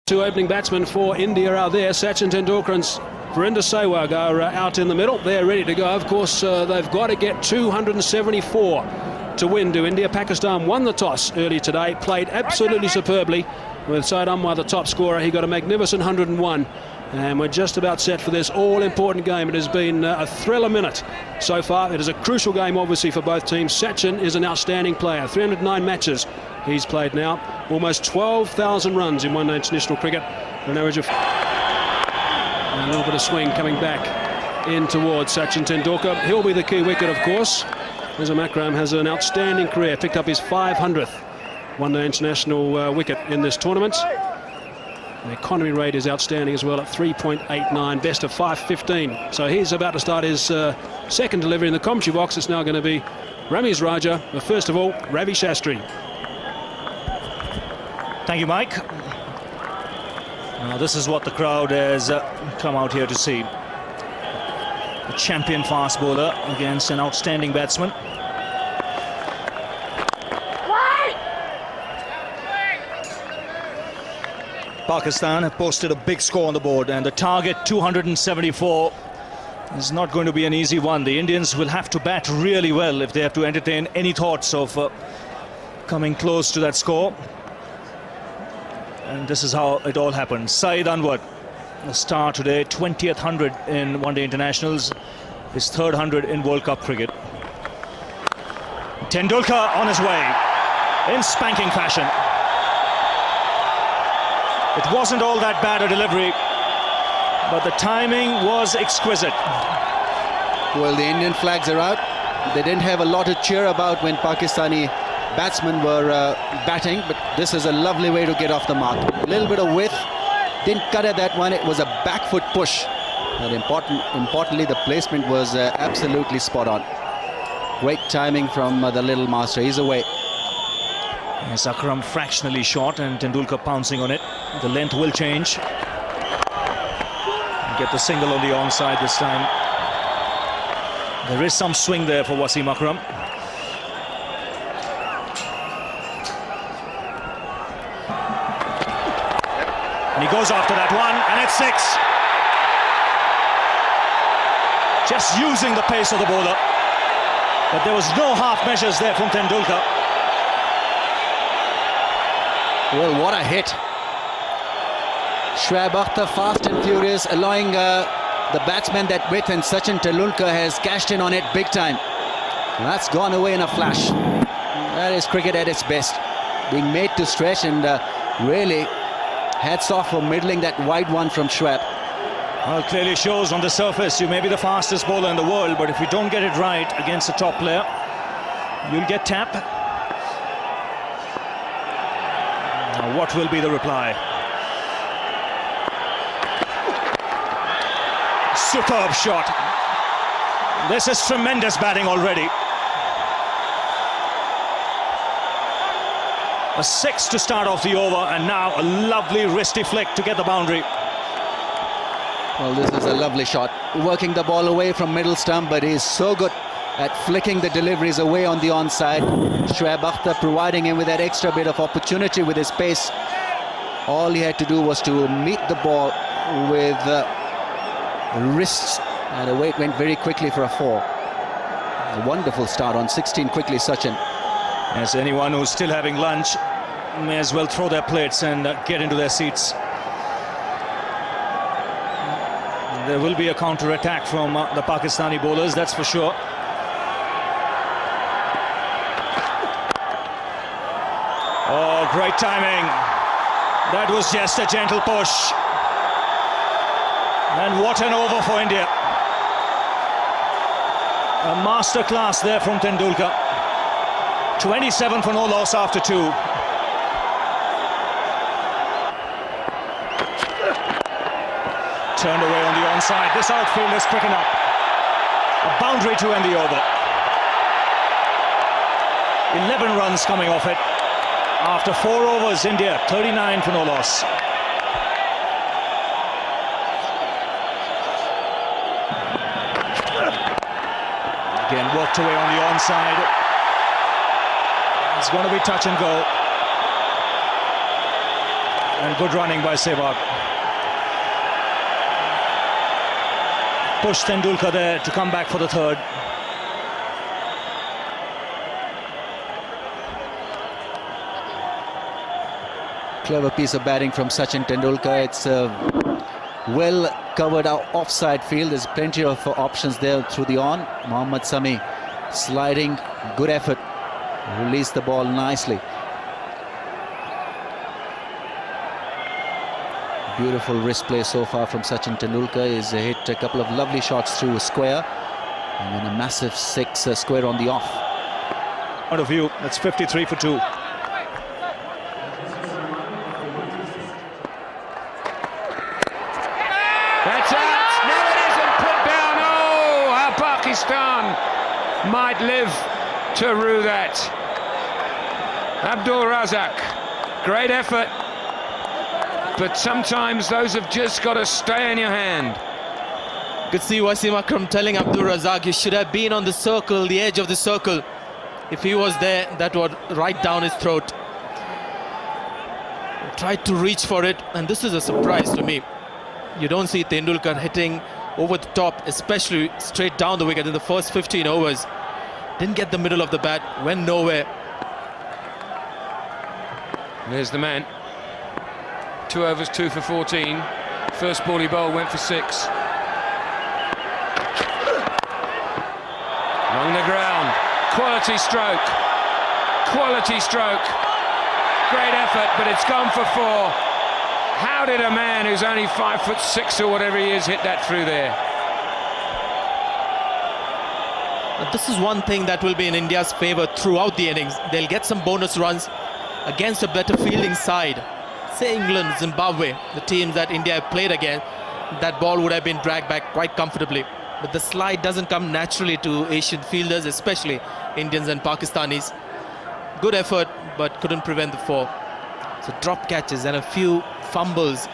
Two opening batsmen for India are there. Sachin Tendulkar and Virender Sehwag are out in the middle. They're ready to go. Of course, they've got to get 274 to win to India. Pakistan won the toss early today, played absolutely superbly with Syed Amwar the top scorer. He got a magnificent 101. And we're just about set for this all-important game. It has been a thriller minute so far. It is a crucial game, obviously, for both teams. Sachin is an outstanding player. 309 matches he's played now. Almost 12,000 runs in one-day international cricket. An average of... a little bit of swing coming back in towards Sachin Tendulkar. He'll be the key wicket, of course. Mirza Makram has an outstanding career. Picked up his 500th one-day international wicket in this tournament. The economy rate is outstanding as well at 3.89, best of 515. So he's about to start his second delivery in the commentary box. It's now going to be Ramiz Raja, but first of all, Ravi Shastri. Thank you, Mike. Now this is what the crowd has come out here to see. A champion fast bowler against an outstanding batsman. Pakistan have posted a big score on the board, and the target 274 is not going to be an easy one. The Indians will have to bat really well if they have to entertain any thoughts of coming close to that score. And this is how it all happened. Saeed Anwar, the star today, 20th 100 in one-day internationals, his third 100 in World Cup cricket. Tendulkar on his way in spanking fashion. It wasn't all that bad a delivery, but the timing was exquisite. Well, the Indian flags are out. They didn't have a lot to cheer about when Pakistani batsmen were batting, but this is a lovely way to get off the mark. A little bit of width, didn't cut at that one. It was a back foot push. But importantly, the placement was absolutely spot on. Great timing from the little master. He's away. Yes, Akram fractionally short and Tendulkar pouncing on it. The length will change. Get the single on the onside this time. There is some swing there for Wasim Akram. And he goes after that one, and it's 6. Just using the pace of the bowler. But there was no half measures there from Tendulkar. Well, what a hit. Shoaib Akhtar fast and furious, allowing the batsman that width, and Sachin Tendulkar has cashed in on it big time. That's gone away in a flash. That is cricket at its best. Being made to stretch, and really hats off for middling that wide one from Shoaib. Well, it clearly shows on the surface you may be the fastest bowler in the world, but if you don't get it right against a top player, you'll get tapped. Now, what will be the reply? Superb shot. This is tremendous batting already. A 6 to start off the over, and now a lovely wristy flick to get the boundary. Well, this is a lovely shot. Working the ball away from middle stump, but he's so good at flicking the deliveries away on the onside. Shoaib Akhtar providing him with that extra bit of opportunity with his pace. All he had to do was to meet the ball with wrists, and away it went very quickly for a 4. A wonderful start on 16 quickly, Sachin. As anyone who's still having lunch may as well throw their plates and get into their seats. There will be a counter-attack from the Pakistani bowlers, that's for sure. Oh, great timing. That was just a gentle push. And what an over for India. A masterclass there from Tendulkar. 27 for no loss after 2. Turned away on the onside. This outfield is quick enough. A boundary to end the over. 11 runs coming off it. After 4 overs, India 39 for no loss. Again, worked away on the onside. It's going to be touch and go. And good running by Sehwag. Push Tendulkar there to come back for the third. Clever piece of batting from Sachin Tendulkar. It's a well covered offside field. There's plenty of options there through the on. Mohammad Sami sliding, good effort. Released the ball nicely. Beautiful wrist play so far from Sachin Tendulkar. He's hit a couple of lovely shots through a square. And then a massive 6 square on the off. Point of view, that's 53 for 2. That's out. No, it isn't put down. Oh, how Pakistan might live to rue that. Abdul Razak, great effort, but sometimes those have just got to stay in your hand. Could see Wasim Akram telling Abdul Razak, you should have been on the circle, the edge of the circle. If he was there, that would right down his throat. Tried to reach for it, and this is a surprise to me. You don't see Tendulkar hitting over the top, especially straight down the wicket in the first 15 overs. Didn't get the middle of the bat, went nowhere. There's the man. 2 overs, 2 for 14. First ball he bowled went for 6. Along the ground. Quality stroke. Quality stroke. Great effort, but it's gone for 4. How did a man who's only 5'6" or whatever he is hit that through there? But this is one thing that will be in India's favour throughout the innings. They'll get some bonus runs against a better fielding side. Say England, Zimbabwe, the teams that India have played against, that ball would have been dragged back quite comfortably. But the slide doesn't come naturally to Asian fielders, especially Indians and Pakistanis. Good effort, but couldn't prevent the 4. So drop catches and a few fumbles,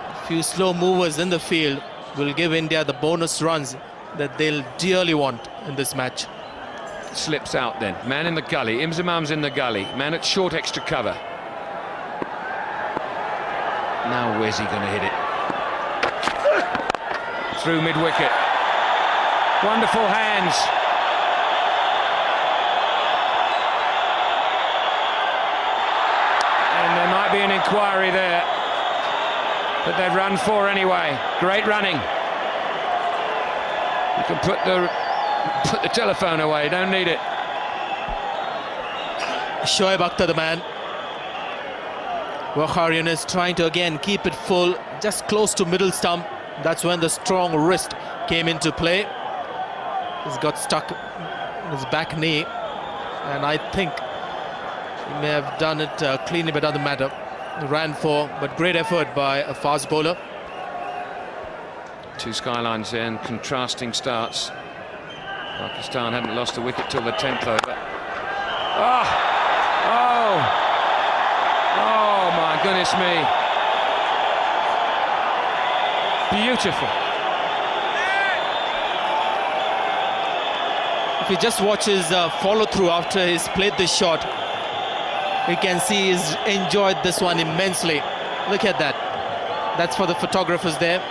a few slow movers in the field will give India the bonus runs that they'll dearly want in this match. Slips out then. Man in the gully. Imzamam's in the gully. Man at short extra cover. Now where's he going to hit it? Through mid-wicket. Wonderful hands. And there might be an inquiry there. But they've run 4 anyway. Great running. You can put the telephone away, don't need it. Shoaib Akhtar, the man. Wakharyan is trying to again keep it full, just close to middle stump. That's when the strong wrist came into play. He's got stuck in his back knee, and I think he may have done it cleanly, but doesn't matter. He ran 4, but great effort by a fast bowler. 2 skylines there and contrasting starts. Pakistan hadn't lost a wicket till the 10th over. Oh! Oh! Oh my goodness me. Beautiful. If you just watch his follow-through after he's played this shot, we can see he's enjoyed this one immensely. Look at that. That's for the photographers there.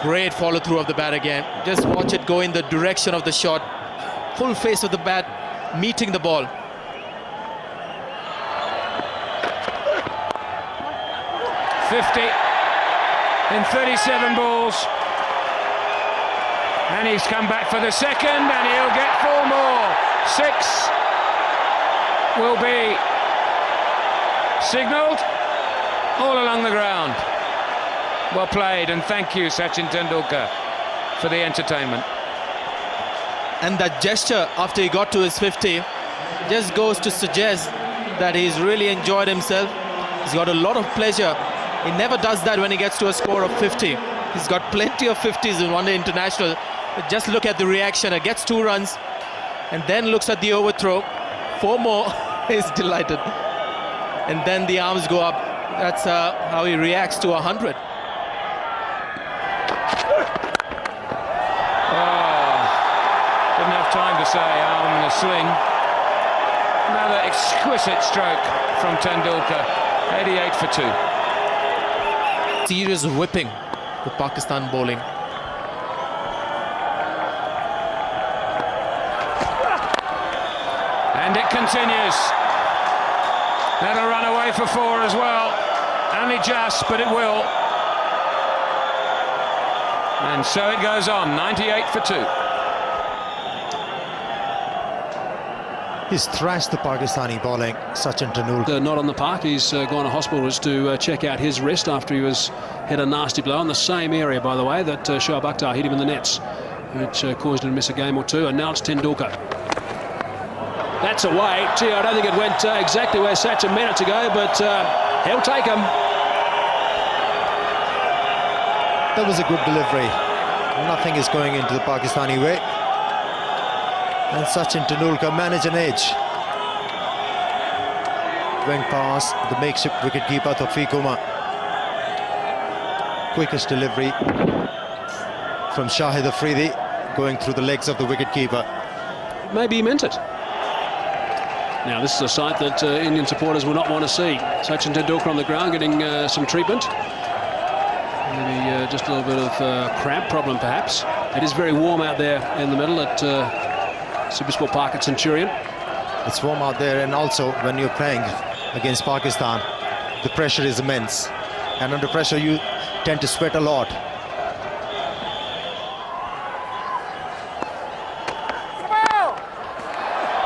Great follow-through of the bat again. Just watch it go in the direction of the shot. Full face of the bat, meeting the ball. .50 in 37 balls. And he's come back for the second, and he'll get 4 more. 6 will be signalled all along the ground. Well played, and thank you, Sachin Tendulkar, for the entertainment. And that gesture after he got to his 50 just goes to suggest that he's really enjoyed himself. He's got a lot of pleasure. He never does that when he gets to a score of 50. He's got plenty of 50s in one-day international. But just look at the reaction. He gets 2 runs and then looks at the overthrow. 4 more. He's delighted. And then the arms go up. That's how he reacts to 100. Didn't have time to say arm in a sling. Another exquisite stroke from Tendulkar. 88 for 2. Serious whipping with Pakistan bowling. And it continues. That'll run away for 4 as well. Only just, but it will. And so it goes on, 98 for 2. He's thrashed the Pakistani bowling, Sachin Tendulkar. Not on the park. He's gone to hospital to check out his wrist after he hit a nasty blow in the same area, by the way, that Shoaib Akhtar hit him in the nets, which caused him to miss a game or two. And now it's Tendulkar. That's away. Gee, I don't think it went exactly where Sachin meant it to go, but he'll take him. That was a good delivery. Nothing is going into the Pakistani way. And Sachin Tendulkar managed an edge. Went past the makeshift wicketkeeper Tawfiq Umar. Quickest delivery from Shahid Afridi, going through the legs of the wicketkeeper. Maybe he meant it. Now this is a sight that Indian supporters will not want to see. Sachin Tendulkar on the ground getting some treatment. Maybe just a little bit of cramp problem perhaps. It is very warm out there in the middle at Supersport Park at Centurion. It's warm out there, and also when you're playing against Pakistan, the pressure is immense. And under pressure you tend to sweat a lot.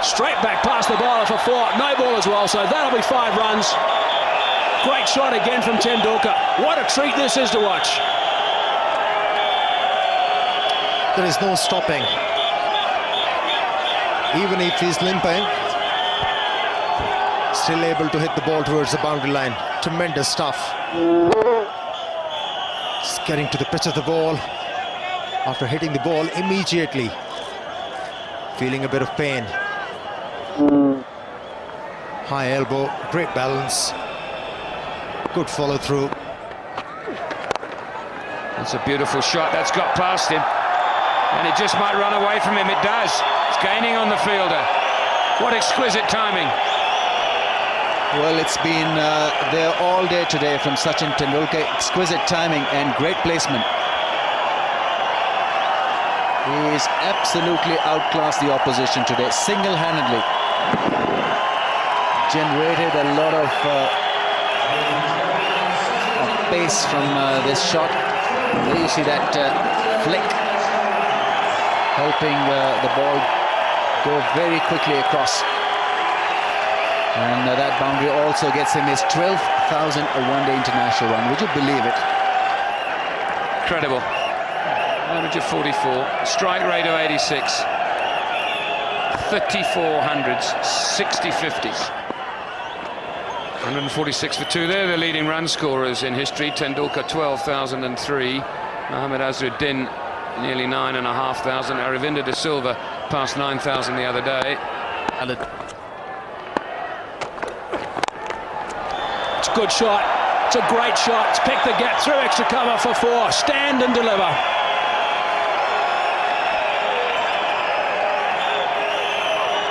Straight back past the bowler for 4. No ball as well, so that'll be 5 runs. Great shot again from Tendulkar. What a treat this is to watch. There is no stopping. Even if he's limping, still able to hit the ball towards the boundary line. Tremendous stuff. Just getting to the pitch of the ball. After hitting the ball immediately, feeling a bit of pain. High elbow, great balance, good follow through. That's a beautiful shot. That's got past him. And it just might run away from him. It does. It's gaining on the fielder. What exquisite timing. Well, it's been there all day today from Sachin Tendulkar. Exquisite timing and great placement. He's absolutely outclassed the opposition today, single-handedly. Generated a lot of pace from this shot. There you see that flick, helping the ball go very quickly across. And that boundary also gets him his 12,000 one-day international run. Would you believe it? Incredible. Average of 44, strike rate of 86, 34 hundreds, 60 50s. 146 for 2. They're the leading run scorers in history. Tendulkar 12,003, Mohammad Azharuddin nearly 9,500. Aravinda de Silva passed 9,000 the other day. It's a good shot. It's a great shot. It's picked the gap through extra cover for 4. Stand and deliver.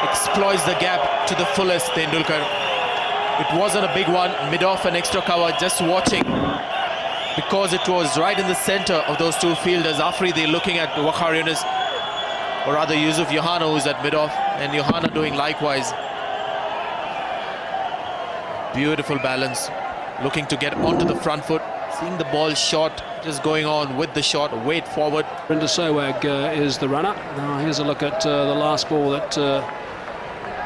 Exploits the gap to the fullest, Tendulkar. It wasn't a big one, mid-off and extra cover, just watching, because it was right in the center of those two fielders. Afridi looking at Waqar Younis, or rather Yusuf Yohana, who's at mid-off, and Yohana doing likewise. Beautiful balance, looking to get onto the front foot, seeing the ball short, just going on with the shot, weight forward. Brenda Sehwag is the runner. Now here's a look at the last ball that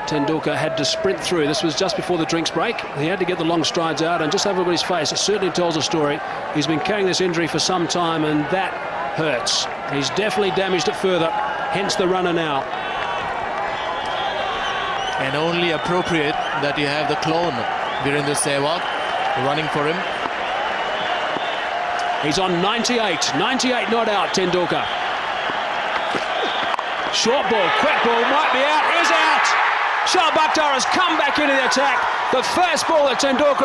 Tendulkar had to sprint through. This was just before the drinks break. He had to get the long strides out, and just have everybody's face, it certainly tells a story. He's been carrying this injury for some time, and that hurts. He's definitely damaged it further, hence the runner now. And only appropriate that you have the clone, Virendra Sehwag, running for him. He's on 98 not out, Tendulkar. Short ball, quick ball, might be out, is out. Shoaib Akhtar has come back into the attack. The first ball that Tendulkar